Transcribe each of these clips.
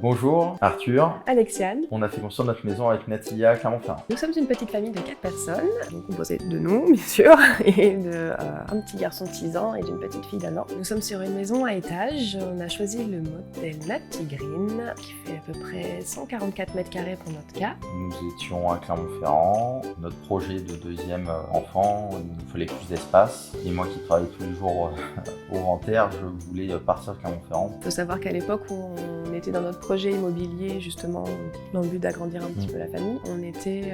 Bonjour Arthur, Alexiane. on a fait construire notre maison avec Natalia à Clermont-Ferrand. Nous sommes une petite famille de 4 personnes, donc composée de nous, bien sûr, et un petit garçon de 6 ans et d'une petite fille d'1 an. Nous sommes sur une maison à étage. On a choisi le modèle Nati Green, qui fait à peu près 144 mètres carrés pour notre cas. Nous étions à Clermont-Ferrand. Notre projet de deuxième enfant, il nous fallait plus d'espace. Et moi qui travaille tous les jours au Grand Air, je voulais partir à Clermont-Ferrand. Il faut savoir qu'à l'époque où on était dans notre projet immobilier, justement, dans le but d'agrandir un petit peu la famille, on était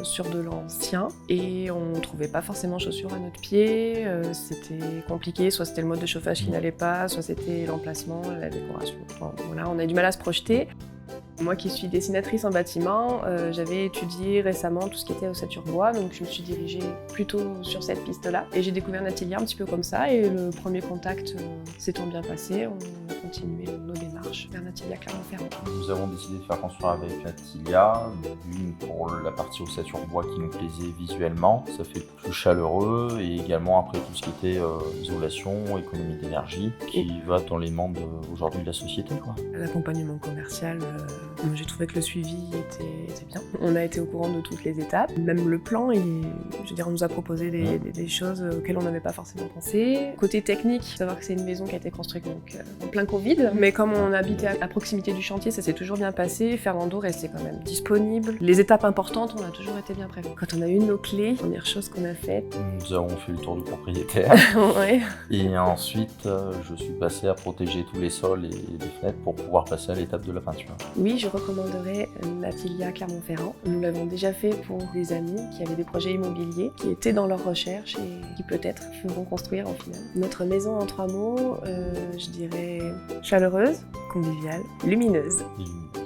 sur de l'ancien et on ne trouvait pas forcément chaussures à notre pied. C'était compliqué, soit c'était le mode de chauffage qui n'allait pas, soit c'était l'emplacement, la décoration. Enfin, voilà, on a du mal à se projeter. Moi qui suis dessinatrice en bâtiment, j'avais étudié récemment tout ce qui était ossature bois, donc je me suis dirigée plutôt sur cette piste-là. Et j'ai découvert Natalia un petit peu comme ça, et le premier contact s'étant bien passé, on a continué nos démarches vers Natalia Clermont-Ferrand. Nous avons décidé de faire construire avec Natalia, d'une pour la partie ossature bois qui nous plaisait visuellement, ça fait plus chaleureux, et également après tout ce qui était isolation, économie d'énergie, qui va dans les demandes aujourd'hui de la société, quoi. L'accompagnement commercial, moi, j'ai trouvé que le suivi était bien. On a été au courant de toutes les étapes. Même le plan, on nous a proposé des choses auxquelles on n'avait pas forcément pensé. Côté technique, faut savoir que c'est une maison qui a été construite donc, en plein Covid. Mais comme on habitait à proximité du chantier, ça s'est toujours bien passé. Fernando restait quand même disponible. Les étapes importantes, on a toujours été bien prévenus. Quand on a eu nos clés, première chose qu'on a faite... Nous avons fait le tour du propriétaire. Ouais. Et ensuite, je suis passé à protéger tous les sols et les fenêtres pour pouvoir passer à l'étape de la peinture. Oui, je recommanderais Natalia Clermont-Ferrand. Nous l'avons déjà fait pour des amis qui avaient des projets immobiliers, qui étaient dans leur recherche et qui peut-être feront construire en final. Notre maison en 3 mots, je dirais chaleureuse, conviviale, lumineuse. Et